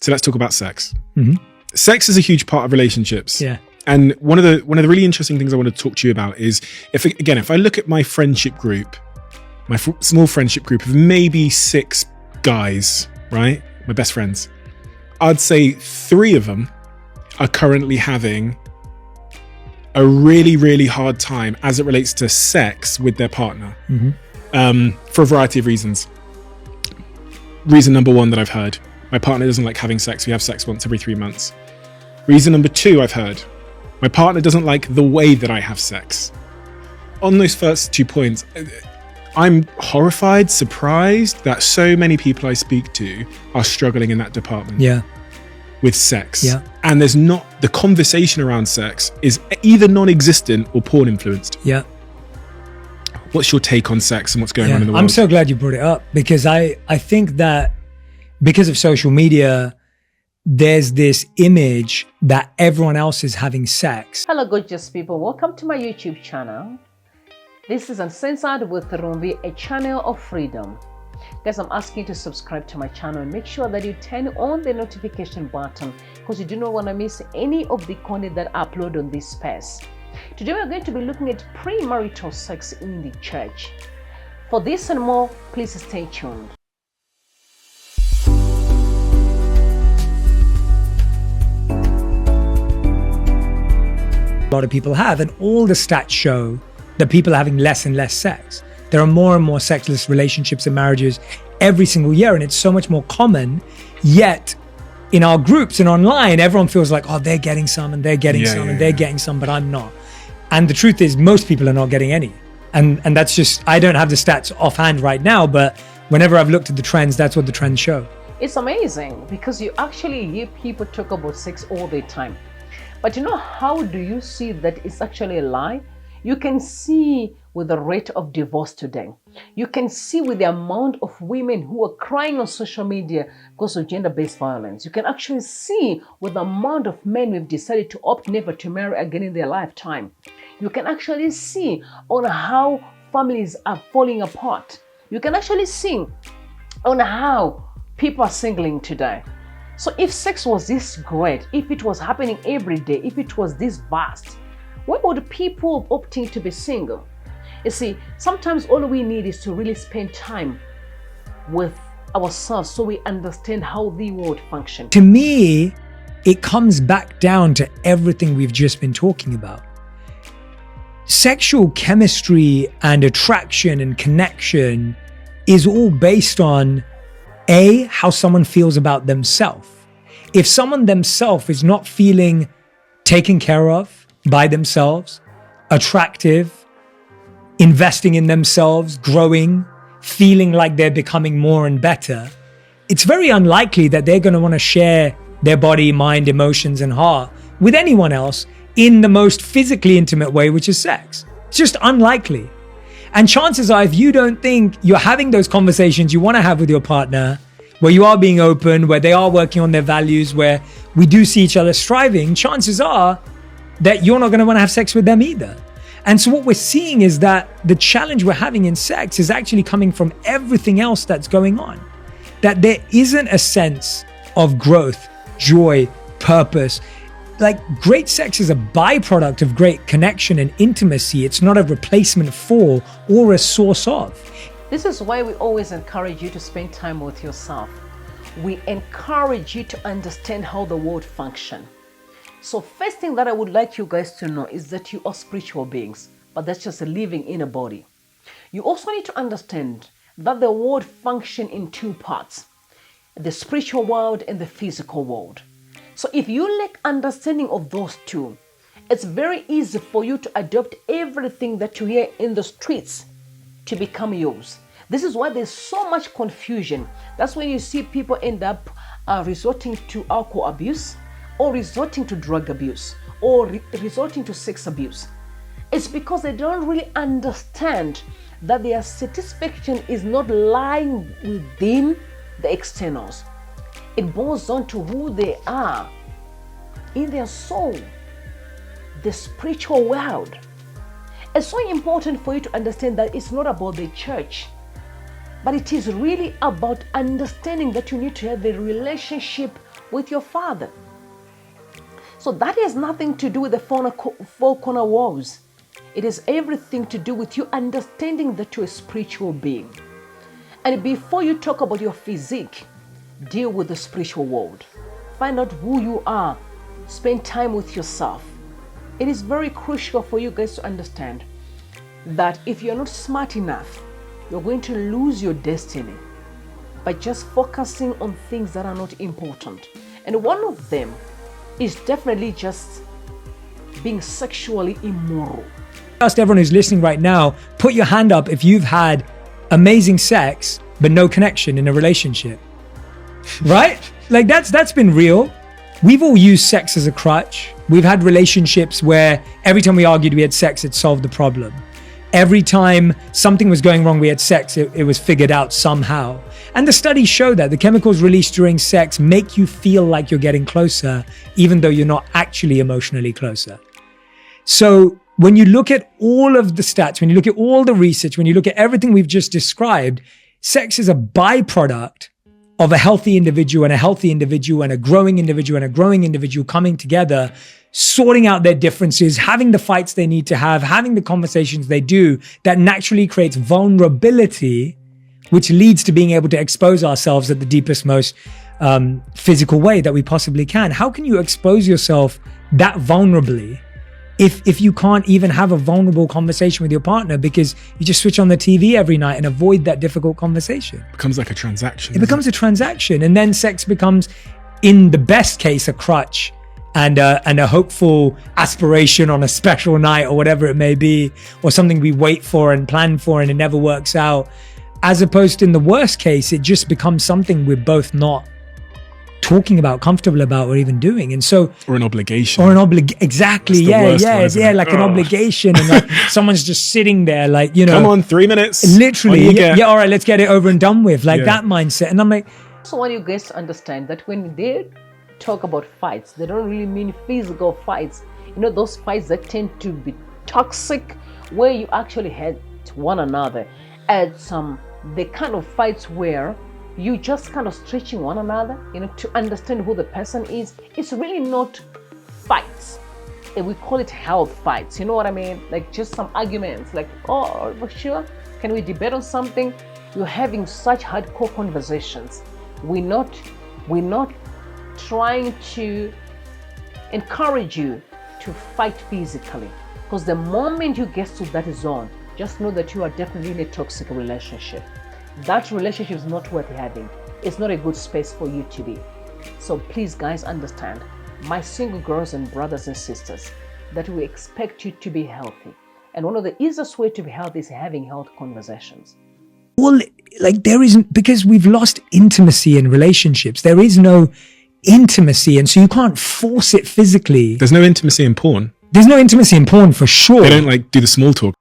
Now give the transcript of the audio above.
So let's talk about sex. Mm-hmm. Sex is a huge part of relationships. Yeah. And one of the really interesting things I want to talk to you about is, if I look at my friendship group, my small friendship group of maybe 6 guys, right? My best friends, I'd say 3 of them are currently having a really, really hard time as it relates to sex with their partner, for a variety of reasons. Reason number 1 that I've heard, my partner doesn't like having sex. We have sex once every 3 months. Reason number 2 I've heard, my partner doesn't like the way that I have sex. On those first 2 points, I'm horrified, surprised that so many people I speak to are struggling in that department. Yeah. With sex. Yeah. And there's not, the conversation around sex is either non-existent or porn influenced. Yeah. What's your take on sex and what's going on in the world? I'm so glad you brought it up, because I think that because of social media, there's this image that everyone else is having sex. Hello gorgeous people, welcome to my YouTube channel. This is Uncensored with Rumbi, a channel of freedom. Guys, I'm asking you to subscribe to my channel and make sure that you turn on the notification button, because you do not want to miss any of the content that I upload on this space. Today we're going to be looking at premarital sex in the church. For this and more, please stay tuned. A lot of people have, and all the stats show that people are having less and less sex. There are more and more sexless relationships and marriages every single year, and it's so much more common. Yet in our groups and online, everyone feels like, oh, they're getting some and they're getting some and they're getting some, but I'm not. And the truth is, most people are not getting any. And that's just, I don't have the stats offhand right now, but whenever I've looked at the trends, that's what the trends show. It's amazing because you actually hear people talk about sex all the time. But you know, how do you see that it's actually a lie? You can see with the rate of divorce today. You can see with the amount of women who are crying on social media because of gender-based violence. You can actually see with the amount of men who have decided to opt never to marry again in their lifetime. You can actually see on how families are falling apart. You can actually see on how people are singling today. So if sex was this great, if it was happening every day, if it was this vast, why would people opting to be single? You see, sometimes all we need is to really spend time with ourselves so we understand how the world functions. To me, it comes back down to everything we've just been talking about. Sexual chemistry and attraction and connection is all based on how someone feels about themselves. If someone themselves is not feeling taken care of by themselves, attractive, investing in themselves, growing, feeling like they're becoming more and better, it's very unlikely that they're going to want to share their body, mind, emotions, and heart with anyone else in the most physically intimate way, which is sex. It's just unlikely. And chances are, if you don't think you're having those conversations you want to have with your partner, where you are being open, where they are working on their values, where we do see each other striving, chances are that you're not going to want to have sex with them either. And so what we're seeing is that the challenge we're having in sex is actually coming from everything else that's going on. That there isn't a sense of growth, joy, purpose. Like, great sex is a byproduct of great connection and intimacy. It's not a replacement for or a source of. This is why we always encourage you to spend time with yourself. We encourage you to understand how the world functions. So first thing that I would like you guys to know is that you are spiritual beings, but that's just living in a body. You also need to understand that the world functions in 2 parts, the spiritual world and the physical world. So if you lack understanding of those 2, it's very easy for you to adopt everything that you hear in the streets to become yours. This is why there's so much confusion. That's when you see people end up resorting to alcohol abuse, or resorting to drug abuse, or resorting to sex abuse. It's because they don't really understand that their satisfaction is not lying within the externals. It boils down to who they are in their soul, the spiritual world. It's so important for you to understand that it's not about the church, but it is really about understanding that you need to have a relationship with your Father. So that has nothing to do with the four corner walls. It has everything to do with you understanding that you're a spiritual being. And before you talk about your physique, deal with the spiritual world. Find out who you are. Spend time with yourself. It is very crucial for you guys to understand that if you're not smart enough, you're going to lose your destiny by just focusing on things that are not important. And one of them is definitely just being sexually immoral. Ask everyone who's listening right now, put your hand up if you've had amazing sex but no connection in a relationship. Right? Like that's been real. We've all used sex as a crutch. We've had relationships where every time we argued we had sex, it solved the problem. Every time something was going wrong, we had sex, it was figured out somehow. And the studies show that the chemicals released during sex make you feel like you're getting closer, even though you're not actually emotionally closer. So when you look at all of the stats, when you look at all the research, when you look at everything we've just described, sex is a byproduct of a healthy individual and a healthy individual and a growing individual and a growing individual coming together, sorting out their differences, having the fights they need to have, having the conversations they do, that naturally creates vulnerability, which leads to being able to expose ourselves at the deepest, most physical way that we possibly can. How can you expose yourself that vulnerably if you can't even have a vulnerable conversation with your partner because you just switch on the TV every night and avoid that difficult conversation? It becomes like a transaction. It becomes a transaction, and then sex becomes, in the best case, a crutch and a hopeful aspiration on a special night or whatever it may be, or something we wait for and plan for and it never works out. As opposed to, in the worst case, it just becomes something we're both not talking about, comfortable about, or even doing. And so, or an obligation, exactly. That's Like an obligation, and like someone's just sitting there, like, you know, come on, 3 minutes, literally, all right, let's get it over and done with, like that mindset. And I'm like, so I want you guys to understand that when they talk about fights, they don't really mean physical fights. You know, those fights that tend to be toxic, where you actually hurt one another, and the kind of fights where you just kind of stretching one another, you know, to understand who the person is. It's really not fights. We call it health fights. You know what I mean? Like just some arguments, like, oh, for sure, can we debate on something? You're having such hardcore conversations. We're not trying to encourage you to fight physically, because the moment you get to that zone, just know that you are definitely in a toxic relationship. That relationship is not worth having. It's not a good space for you to be. So please, guys, understand, my single girls and brothers and sisters, that we expect you to be healthy. And one of the easiest way to be healthy is having health conversations. Well, like there isn't, because we've lost intimacy in relationships. There is no intimacy, and so you can't force it physically. There's no intimacy in porn. There's no intimacy in porn, for sure. They don't like do the small talk.